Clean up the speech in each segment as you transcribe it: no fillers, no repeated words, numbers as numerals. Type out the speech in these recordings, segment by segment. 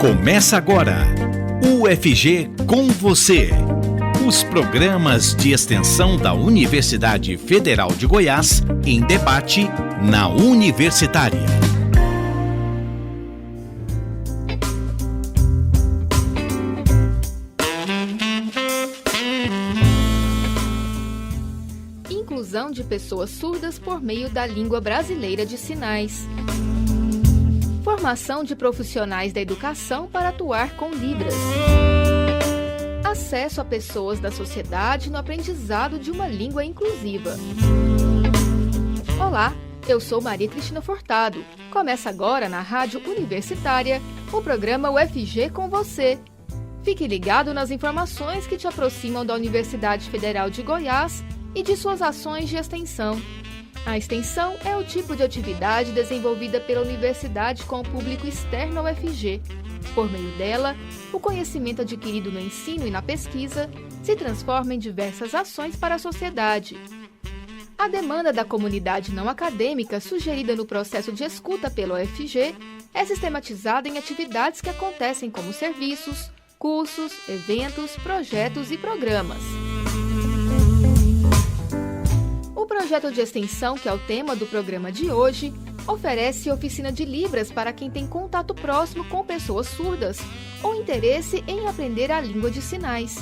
Começa agora, UFG com você. Os programas de extensão da Universidade Federal de Goiás em debate na Universitária. Inclusão de pessoas surdas por meio da língua brasileira de sinais. Formação de profissionais da educação para atuar com Libras. Acesso a pessoas da sociedade no aprendizado de uma língua inclusiva. Olá, eu sou Maria Cristina Furtado. Começa agora na Rádio Universitária o programa UFG com você. Fique ligado nas informações que te aproximam da Universidade Federal de Goiás e de suas ações de extensão. A extensão é o tipo de atividade desenvolvida pela universidade com o público externo ao UFG. Por meio dela, o conhecimento adquirido no ensino e na pesquisa se transforma em diversas ações para a sociedade. A demanda da comunidade não acadêmica sugerida no processo de escuta pelo UFG é sistematizada em atividades que acontecem como serviços, cursos, eventos, projetos e programas. O projeto de extensão, que é o tema do programa de hoje, oferece oficina de Libras para quem tem contato próximo com pessoas surdas ou interesse em aprender a língua de sinais.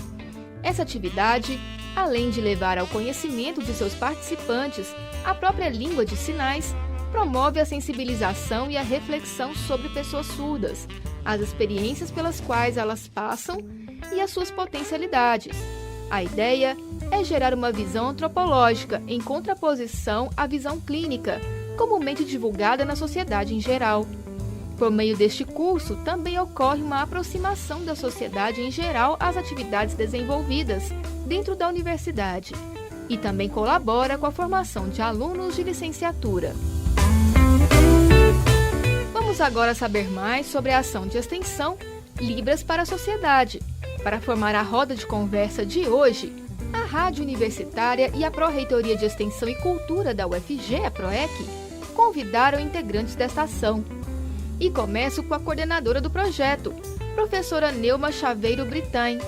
Essa atividade, além de levar ao conhecimento de seus participantes a própria língua de sinais, promove a sensibilização e a reflexão sobre pessoas surdas, as experiências pelas quais elas passam e as suas potencialidades. A ideia é gerar uma visão antropológica em contraposição à visão clínica, comumente divulgada na sociedade em geral. Por meio deste curso, também ocorre uma aproximação da sociedade em geral às atividades desenvolvidas dentro da universidade e também colabora com a formação de alunos de licenciatura. Vamos agora saber mais sobre a ação de extensão Libras para a Sociedade. Para formar a roda de conversa de hoje, a Rádio Universitária e a Pró-Reitoria de Extensão e Cultura da UFG, a PROEC, convidaram integrantes desta ação. E começo com a coordenadora do projeto, professora Neuma Chaveiro Britain.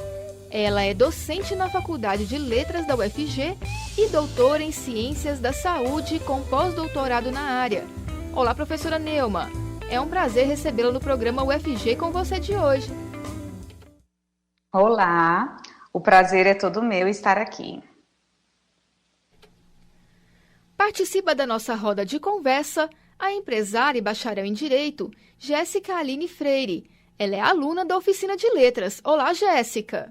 Ela é docente na Faculdade de Letras da UFG e doutora em Ciências da Saúde com pós-doutorado na área. Olá, professora Neuma. É um prazer recebê-la no programa UFG com você de hoje. Olá, o prazer é todo meu estar aqui. Participa da nossa roda de conversa a empresária e bacharel em Direito, Jéssica Aline Freire. Ela é aluna da Oficina de Letras. Olá, Jéssica.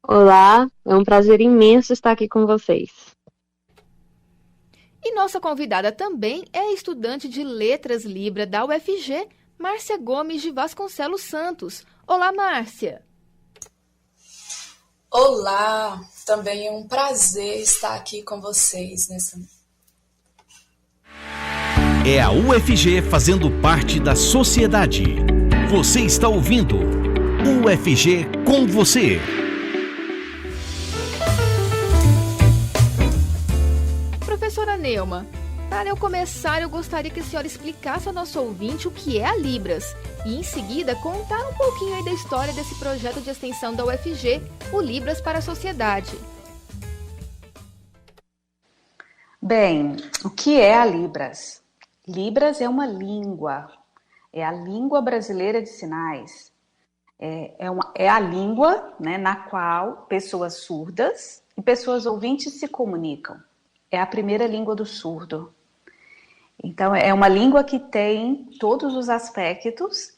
Olá, é um prazer imenso estar aqui com vocês. E nossa convidada também é a estudante de Letras Libra da UFG, Márcia Gomes de Vasconcelos Santos. Olá, Márcia. Olá, também é um prazer estar aqui com vocês nessa. É a UFG fazendo parte da sociedade. Você está ouvindo UFG com você. Professora Neuma, para eu começar, eu gostaria que a senhora explicasse ao nosso ouvinte o que é a Libras e, em seguida, contar um pouquinho aí da história desse projeto de extensão da UFG, o Libras para a Sociedade. Bem, o que é a Libras? Libras é uma língua, é a língua brasileira de sinais. É a língua, né, na qual pessoas surdas e pessoas ouvintes se comunicam. É a primeira língua do surdo. Então, é uma língua que tem todos os aspectos,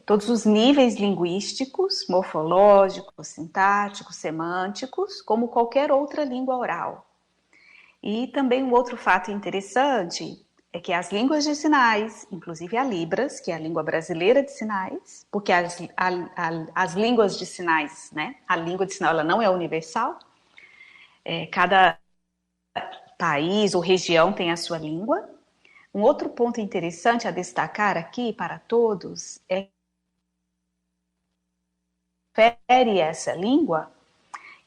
todos os níveis linguísticos, morfológicos, sintáticos, semânticos, como qualquer outra língua oral. E também um outro fato interessante é que as línguas de sinais, inclusive a Libras, que é a língua brasileira de sinais, porque as línguas de sinais, né, a língua de sinal ela não é universal, cada país ou região tem a sua língua. Um outro ponto interessante a destacar aqui para todos é que refere essa língua,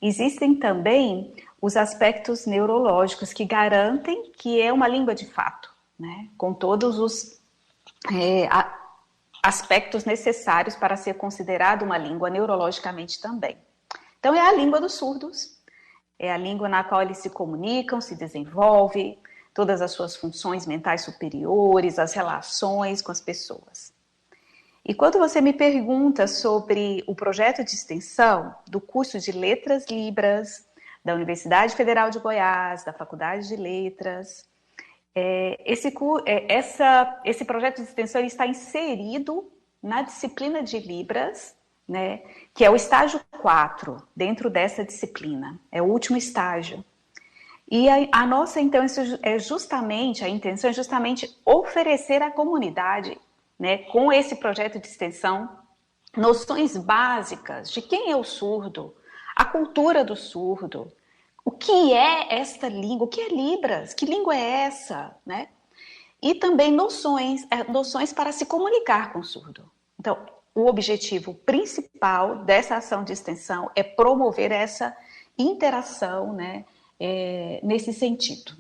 existem também os aspectos neurológicos que garantem que é uma língua de fato, né? Com todos os aspectos necessários para ser considerada uma língua neurologicamente também. Então, é a língua dos surdos, é a língua na qual eles se comunicam, se desenvolvem, todas as suas funções mentais superiores, as relações com as pessoas. E quando você me pergunta sobre o projeto de extensão do curso de Letras Libras da Universidade Federal de Goiás, da Faculdade de Letras, esse projeto de extensão ele está inserido na disciplina de Libras, né, que é o estágio 4 dentro dessa disciplina, é o último estágio. E a nossa intenção é justamente oferecer à comunidade, né, com esse projeto de extensão, noções básicas de quem é o surdo, a cultura do surdo, o que é esta língua, o que é Libras, que língua é essa, né? E também noções para se comunicar com o surdo. Então, o objetivo principal dessa ação de extensão é promover essa interação, né, nesse sentido.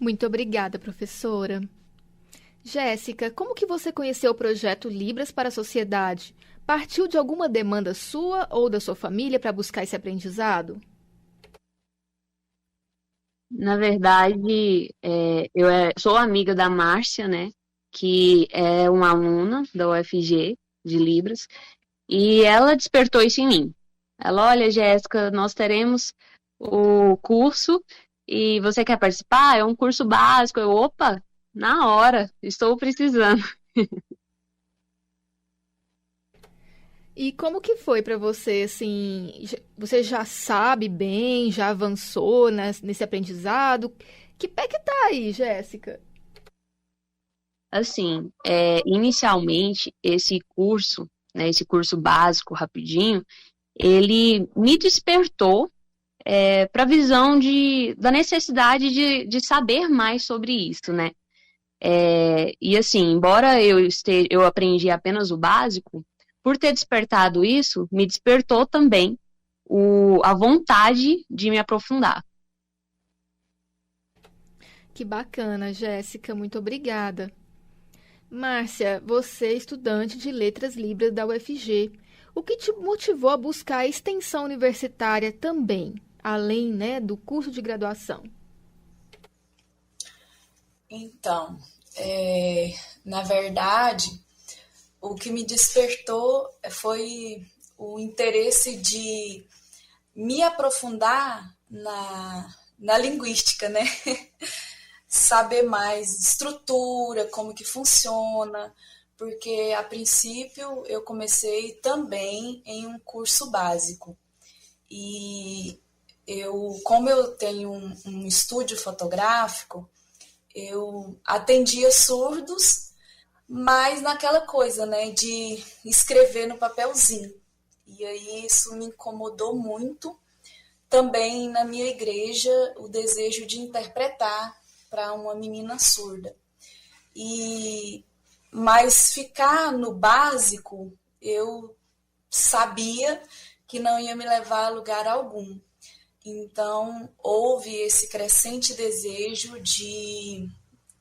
Muito obrigada, professora. Jéssica, como que você conheceu o projeto Libras para a Sociedade? Partiu de alguma demanda sua ou da sua família para buscar esse aprendizado? Na verdade, eu sou amiga da Márcia, né? Que é uma aluna da UFG de Libras, e ela despertou isso em mim. Ela, olha, Jéssica, nós teremos o curso e você quer participar? É um curso básico. Eu, opa, na hora, estou precisando. E como que foi para você, assim, você já sabe bem, já avançou nesse aprendizado? Que pé que tá aí, Jéssica? Assim, inicialmente, esse curso, né, esse curso básico, rapidinho, ele me despertou para a visão da necessidade de saber mais sobre isso, né? E assim, embora eu aprendi apenas o básico, por ter despertado isso, me despertou também a vontade de me aprofundar. Que bacana, Jéssica, muito obrigada. Márcia, você é estudante de Letras Libras da UFG. O que te motivou a buscar a extensão universitária também, além, né, do curso de graduação? Então, na verdade, o que me despertou foi o interesse de me aprofundar na linguística, né? Saber mais estrutura, como que funciona, porque a princípio eu comecei também em um curso básico. E como eu tenho um estúdio fotográfico, eu atendia surdos, mas naquela coisa, né, de escrever no papelzinho. E aí isso me incomodou muito. Também na minha igreja, o desejo de interpretar para uma menina surda. Mas ficar no básico, eu sabia que não ia me levar a lugar algum. Então, houve esse crescente desejo de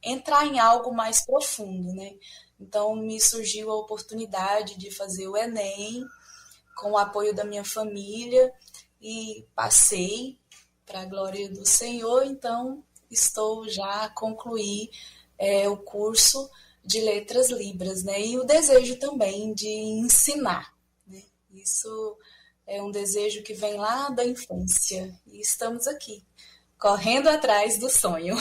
entrar em algo mais profundo, né? Então, me surgiu a oportunidade de fazer o Enem, com o apoio da minha família, e passei, para a glória do Senhor. Então, estou já a concluir o curso de Letras Libras, né? E o desejo também de ensinar, né? Isso é um desejo que vem lá da infância. E estamos aqui, correndo atrás do sonho.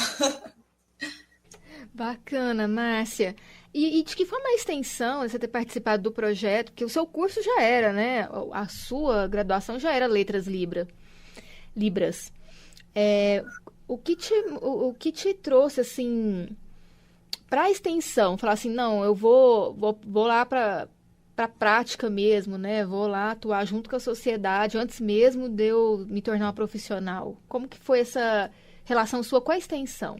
Bacana, Márcia. E de que forma a extensão, você ter participado do projeto, que o seu curso já era, né? A sua graduação já era Letras Libras. O que te trouxe, assim, para a extensão? Falar assim, não, eu vou lá para a prática mesmo, né? Vou lá atuar junto com a sociedade, antes mesmo de eu me tornar uma profissional. Como que foi essa relação sua com a extensão?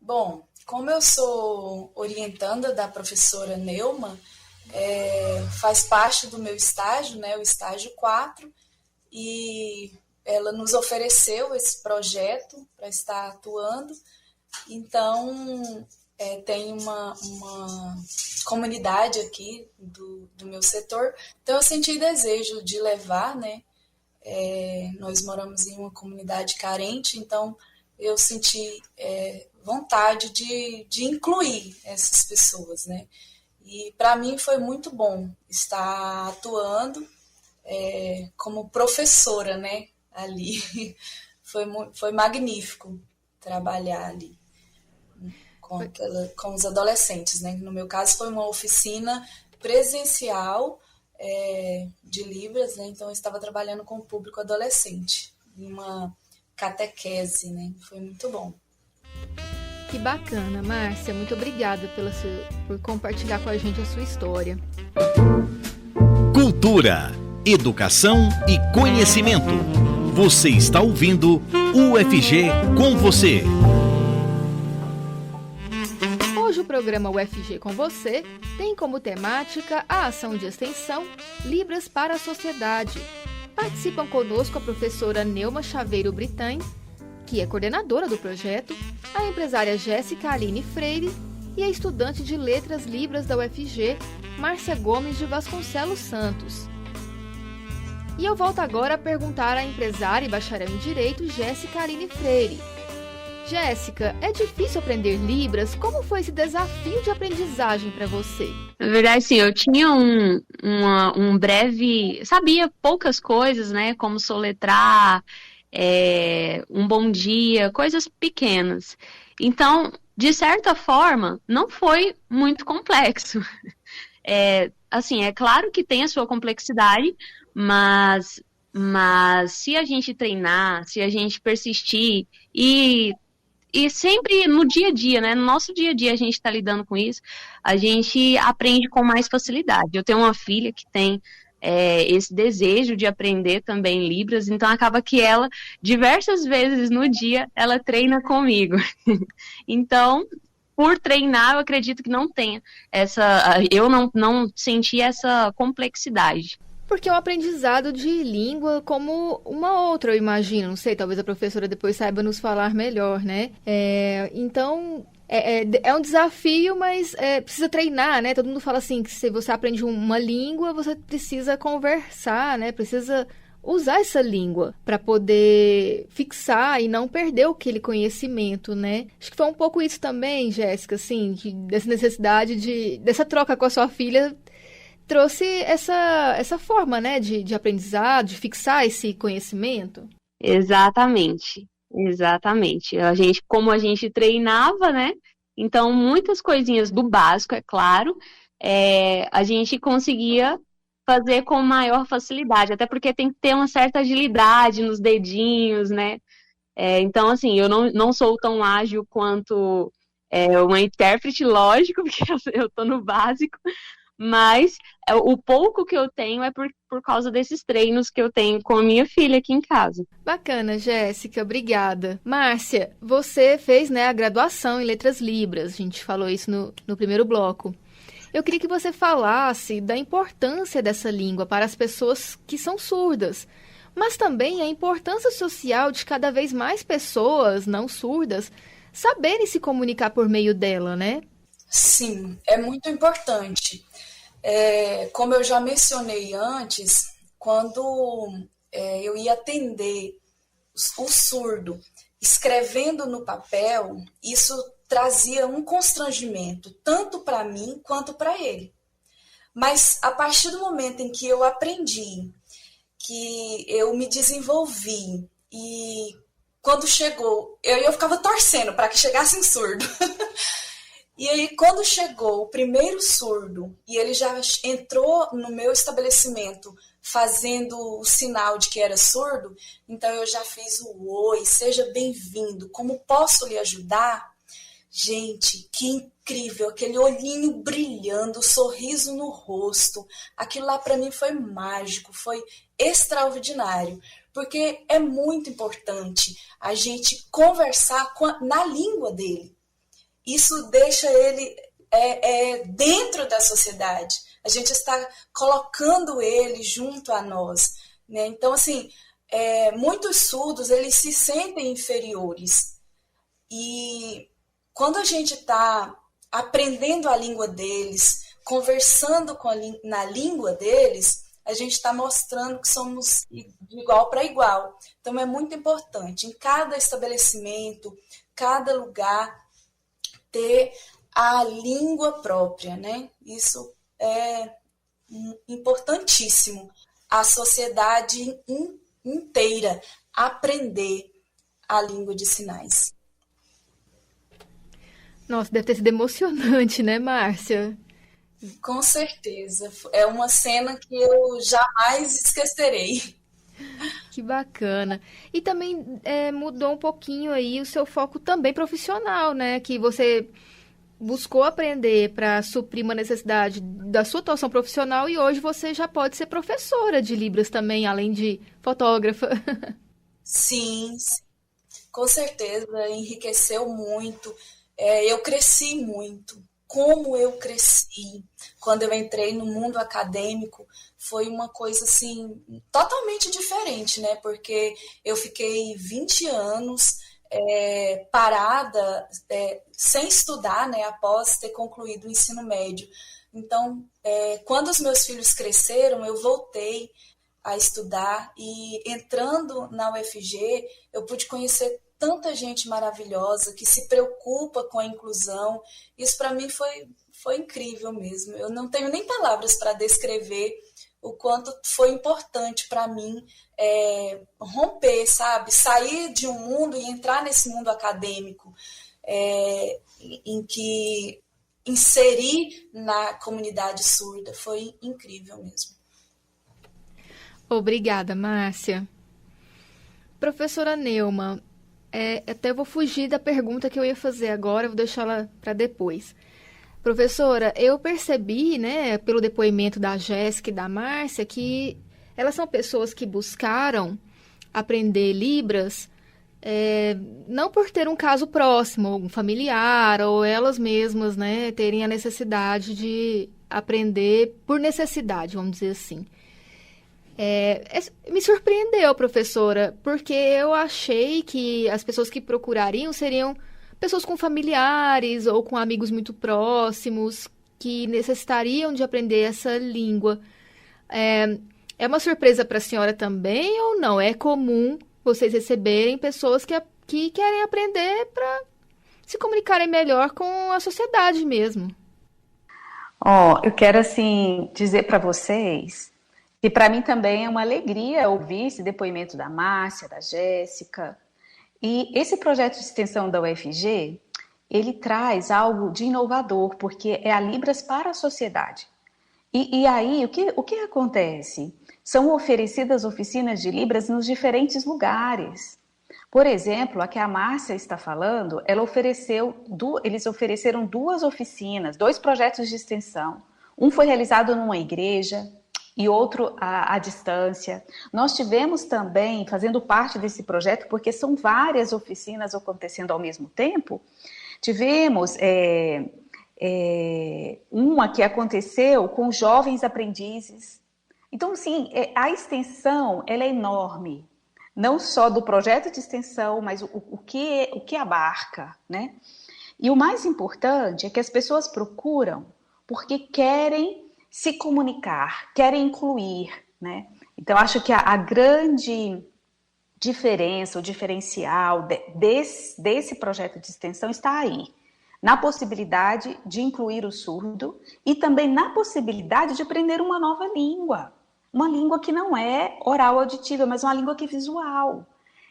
Bom, como eu sou orientanda da professora Neuma, faz parte do meu estágio, né, o estágio 4, e ela nos ofereceu esse projeto para estar atuando, Então, tem uma comunidade aqui do meu setor, então eu senti desejo de levar, né? Nós moramos em uma comunidade carente, então eu senti vontade de incluir essas pessoas, né? E para mim foi muito bom estar atuando como professora, né? Ali foi magnífico trabalhar ali com os adolescentes, né? No meu caso foi uma oficina presencial de Libras, né? Então eu estava trabalhando com o público adolescente, em uma catequese, né? Foi muito bom. Que bacana, Márcia. Muito obrigada por compartilhar com a gente a sua história. Cultura, educação e conhecimento. Você está ouvindo UFG com você. Hoje o programa UFG com você tem como temática a ação de extensão Libras para a Sociedade. Participam conosco a professora Neuma Chaveiro Britain, que é coordenadora do projeto, a empresária Jéssica Aline Freire e a estudante de Letras Libras da UFG, Márcia Gomes de Vasconcelos Santos. E eu volto agora a perguntar à empresária e bacharel em Direito, Jéssica Aline Freire. Jéssica, é difícil aprender Libras? Como foi esse desafio de aprendizagem para você? Na verdade, sim, eu tinha um breve... Sabia poucas coisas, né? Como soletrar, um bom dia, coisas pequenas. Então, de certa forma, não foi muito complexo. Assim, é claro que tem a sua complexidade, mas se a gente treinar, se a gente persistir e sempre no dia a dia, né? No nosso dia a dia a gente está lidando com isso, a gente aprende com mais facilidade. Eu tenho uma filha que tem esse desejo de aprender também Libras, então acaba que ela, diversas vezes no dia, ela treina comigo. Então, por treinar, eu acredito que não tenha eu não senti essa complexidade. Porque é um aprendizado de língua como uma outra, eu imagino. Não sei, talvez a professora depois saiba nos falar melhor, né? Então, é um desafio, mas precisa treinar, né? Todo mundo fala assim, que se você aprende uma língua, você precisa conversar, né? Precisa usar essa língua para poder fixar e não perder aquele conhecimento, né? Acho que foi um pouco isso também, Jéssica, assim, dessa necessidade dessa troca com a sua filha, trouxe essa forma, né, de aprendizado, de fixar esse conhecimento. Exatamente. Como a gente treinava, né, então muitas coisinhas do básico, é claro, a gente conseguia fazer com maior facilidade, até porque tem que ter uma certa agilidade nos dedinhos, né, então assim, eu não sou tão ágil quanto uma intérprete, lógico, porque eu tô no básico, mas o pouco que eu tenho é por causa desses treinos que eu tenho com a minha filha aqui em casa. Bacana, Jéssica, obrigada. Márcia, você fez, né, a graduação em Letras Libras, a gente falou isso no primeiro bloco. Eu queria que você falasse da importância dessa língua para as pessoas que são surdas, mas também a importância social de cada vez mais pessoas não surdas saberem se comunicar por meio dela, né? Sim, é muito importante. Como eu já mencionei antes, quando eu ia atender o surdo escrevendo no papel, isso trazia um constrangimento, tanto para mim quanto para ele. Mas a partir do momento em que eu aprendi, que eu me desenvolvi, e quando chegou, eu ficava torcendo para que chegasse um surdo. E aí, quando chegou o primeiro surdo, e ele já entrou no meu estabelecimento fazendo o sinal de que era surdo, então eu já fiz o oi, seja bem-vindo, como posso lhe ajudar? Gente, que incrível, aquele olhinho brilhando, o sorriso no rosto, aquilo lá para mim foi mágico, foi extraordinário, porque é muito importante a gente conversar na língua dele. Isso deixa ele dentro da sociedade. A gente está colocando ele junto a nós, né? Então, assim, muitos surdos, eles se sentem inferiores. E quando a gente está aprendendo a língua deles, conversando na língua deles, a gente está mostrando que somos de igual para igual. Então, é muito importante, em cada estabelecimento, cada lugar, ter a língua própria, né? Isso é importantíssimo. A sociedade inteira aprender a língua de sinais. Nossa, deve ter sido emocionante, né, Márcia? Com certeza. É uma cena que eu jamais esquecerei. Que bacana. E também mudou um pouquinho aí o seu foco também profissional, né? Que você buscou aprender para suprir uma necessidade da sua atuação profissional e hoje você já pode ser professora de Libras também, além de fotógrafa. Sim, com certeza. Enriqueceu muito. Eu cresci muito. Como eu cresci quando eu entrei no mundo acadêmico foi uma coisa assim totalmente diferente, né? Porque eu fiquei 20 anos parada, sem estudar, né? Após ter concluído o ensino médio. Então, quando os meus filhos cresceram, eu voltei a estudar e entrando na UFG, eu pude conhecer tanta gente maravilhosa que se preocupa com a inclusão. Isso para mim foi incrível mesmo. Eu não tenho nem palavras para descrever o quanto foi importante para mim romper, sabe? Sair de um mundo e entrar nesse mundo acadêmico em que inserir na comunidade surda foi incrível mesmo. Obrigada, Márcia. Professora Neuma, até vou fugir da pergunta que eu ia fazer agora, vou deixá-la para depois. Professora, eu percebi, né, pelo depoimento da Jéssica e da Márcia, que elas são pessoas que buscaram aprender Libras não por ter um caso próximo, algum familiar, ou elas mesmas, né, terem a necessidade de aprender por necessidade, vamos dizer assim. Me surpreendeu, professora, porque eu achei que as pessoas que procurariam seriam pessoas com familiares ou com amigos muito próximos que necessitariam de aprender essa língua. É uma surpresa para a senhora também ou não? É comum vocês receberem pessoas que querem aprender para se comunicarem melhor com a sociedade mesmo? Eu quero, assim, dizer para vocês que para mim também é uma alegria ouvir esse depoimento da Márcia, da Jéssica. E esse projeto de extensão da UFG, ele traz algo de inovador, porque é a Libras para a sociedade. E aí, o que acontece? São oferecidas oficinas de Libras nos diferentes lugares. Por exemplo, a que a Márcia está falando, eles ofereceram 2 oficinas, 2 projetos de extensão. Um foi realizado numa igreja e outro à distância. Nós tivemos também, fazendo parte desse projeto, porque são várias oficinas acontecendo ao mesmo tempo, tivemos uma que aconteceu com jovens aprendizes. Então, assim, a extensão ela é enorme, não só do projeto de extensão, mas o que abarca, né? E o mais importante é que as pessoas procuram porque querem se comunicar, querem incluir, né? Então, acho que a grande diferença, o diferencial desse projeto de extensão está aí, na possibilidade de incluir o surdo e também na possibilidade de aprender uma nova língua. Uma língua que não é oral auditiva, mas uma língua que é visual.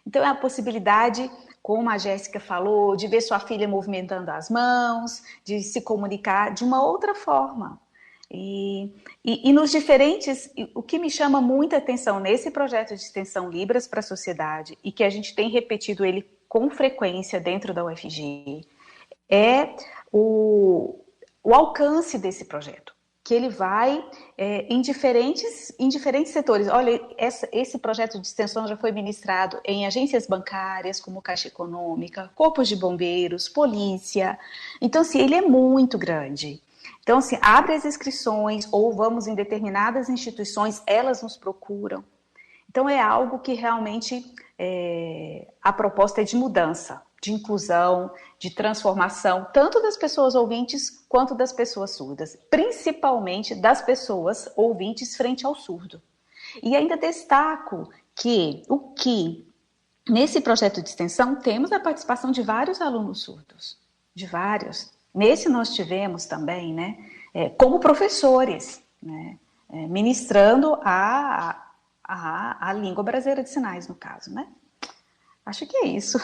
Então, é a possibilidade, como a Jéssica falou, de ver sua filha movimentando as mãos, de se comunicar de uma outra forma. E nos diferentes, o que me chama muita atenção nesse projeto de extensão Libras para a Sociedade, e que a gente tem repetido ele com frequência dentro da UFG, é o alcance desse projeto, que ele vai em diferentes setores. Olha, esse projeto de extensão já foi ministrado em agências bancárias, como Caixa Econômica, corpos de bombeiros, polícia. Então, assim, ele é muito grande. Então, assim, abre as inscrições ou vamos em determinadas instituições, elas nos procuram. Então, é algo que realmente a proposta é de mudança, de inclusão, de transformação, tanto das pessoas ouvintes quanto das pessoas surdas, principalmente das pessoas ouvintes frente ao surdo. E ainda destaco que nesse projeto de extensão temos a participação de vários alunos surdos, de vários. Nesse nós tivemos também, né, como professores, né, ministrando a língua brasileira de sinais, no caso, né? Acho que é isso.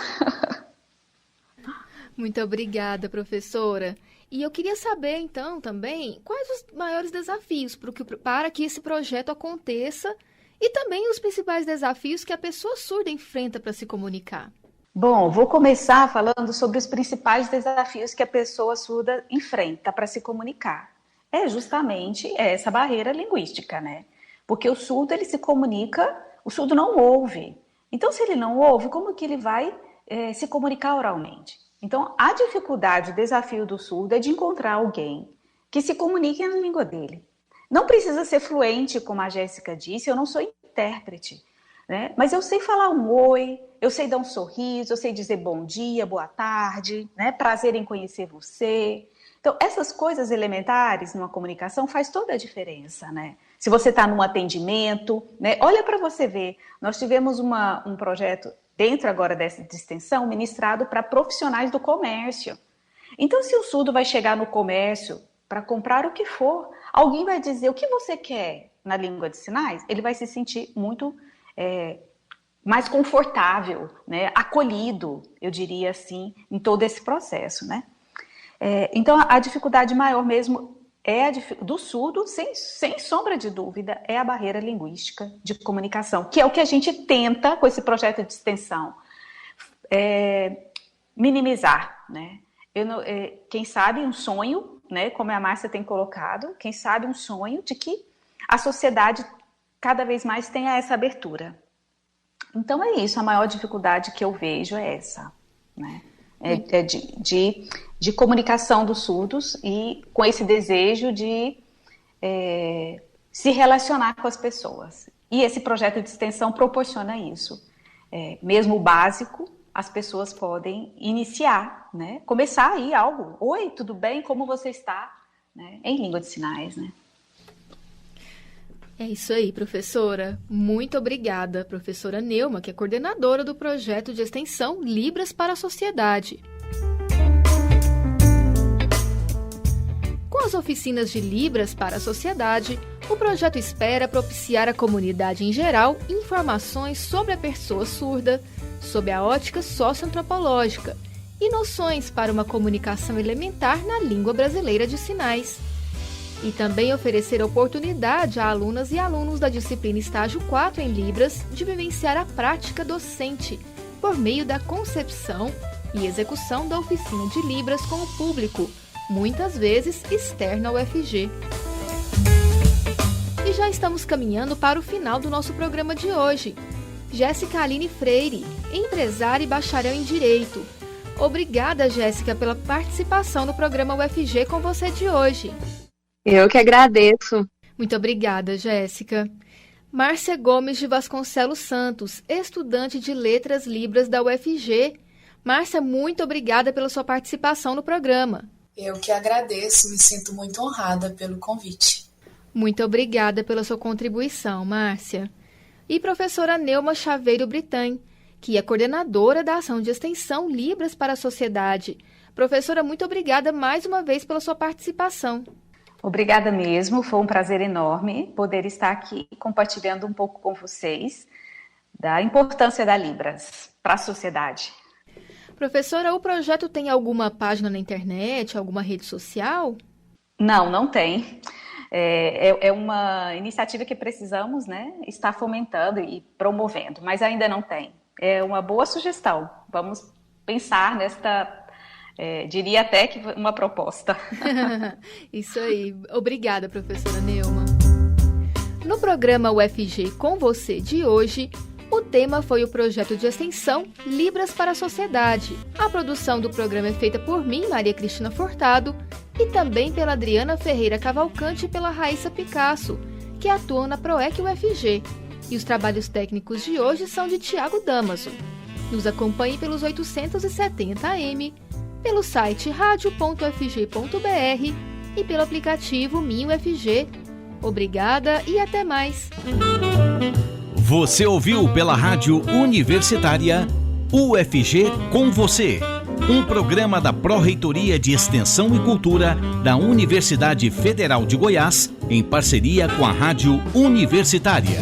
Muito obrigada, professora. E eu queria saber, então, também, quais os maiores desafios para que esse projeto aconteça e também os principais desafios que a pessoa surda enfrenta para se comunicar. Bom, vou começar falando sobre os principais desafios que a pessoa surda enfrenta para se comunicar. É justamente essa barreira linguística, né? Porque o surdo, ele se comunica, o surdo não ouve. Então, se ele não ouve, como que ele vai se comunicar oralmente? Então, a dificuldade, o desafio do surdo é de encontrar alguém que se comunique na língua dele. Não precisa ser fluente, como a Jéssica disse, eu não sou intérprete, né? Mas eu sei falar um oi, eu sei dar um sorriso, eu sei dizer bom dia, boa tarde, né? Prazer em conhecer você. Então, essas coisas elementares numa comunicação faz toda a diferença, né? Se você está num atendimento, né? Olha para você ver, nós tivemos um projeto dentro agora dessa extensão ministrado para profissionais do comércio. Então, se o surdo vai chegar no comércio para comprar o que for, alguém vai dizer o que você quer na língua de sinais, ele vai se sentir muito mais confortável, né? Acolhido, eu diria assim, em todo esse processo, né? Então, a dificuldade maior mesmo do surdo, sem sombra de dúvida, é a barreira linguística de comunicação, que é o que a gente tenta, com esse projeto de extensão, minimizar, né? Quem sabe um sonho, né, como a Márcia tem colocado, quem sabe um sonho de que a sociedade cada vez mais tenha essa abertura. Então é isso, a maior dificuldade que eu vejo é essa, né? De comunicação dos surdos e com esse desejo de se relacionar com as pessoas. E esse projeto de extensão proporciona isso. Mesmo o básico, as pessoas podem iniciar, né? Começar aí algo. Oi, tudo bem? Como você está? Né? Em língua de sinais, né? É isso aí, professora. Muito obrigada, professora Neuma, que é coordenadora do projeto de extensão Libras para a Sociedade. Com as oficinas de Libras para a Sociedade, o projeto espera propiciar à comunidade em geral informações sobre a pessoa surda, sob a ótica socioantropológica e noções para uma comunicação elementar na língua brasileira de sinais. E também oferecer oportunidade a alunas e alunos da disciplina Estágio 4 em Libras de vivenciar a prática docente por meio da concepção e execução da oficina de Libras com o público, muitas vezes externo ao UFG. E já estamos caminhando para o final do nosso programa de hoje. Jéssica Aline Freire, empresária e bacharel em Direito. Obrigada, Jéssica, pela participação no programa UFG com você de hoje. Eu que agradeço. Muito obrigada, Jéssica. Márcia Gomes de Vasconcelos Santos, estudante de Letras Libras da UFG. Márcia, muito obrigada pela sua participação no programa. Eu que agradeço, me sinto muito honrada pelo convite. Muito obrigada pela sua contribuição, Márcia. E professora Neuma Chaveiro Britan, que é coordenadora da ação de extensão Libras para a Sociedade. Professora, muito obrigada mais uma vez pela sua participação. Obrigada mesmo, foi um prazer enorme poder estar aqui compartilhando um pouco com vocês da importância da Libras para a sociedade. Professora, o projeto tem alguma página na internet, alguma rede social? Não tem. É uma iniciativa que precisamos, né, estar fomentando e promovendo, mas ainda não tem. É uma boa sugestão. Vamos pensar nesta... diria até que uma proposta. Isso aí. Obrigada, professora Neuma. No programa UFG Com Você de hoje, o tema foi o projeto de extensão Libras para a Sociedade. A produção do programa é feita por mim, Maria Cristina Furtado, e também pela Adriana Ferreira Cavalcante e pela Raíssa Picasso, que atuam na PROEC UFG. E os trabalhos técnicos de hoje são de Tiago Damaso. Nos acompanhe pelos 870 AM, pelo site radio.ufg.br e pelo aplicativo MinUFG. Obrigada e até mais. Você ouviu pela Rádio Universitária UFG com você, um programa da Pró-Reitoria de Extensão e Cultura da Universidade Federal de Goiás, em parceria com a Rádio Universitária.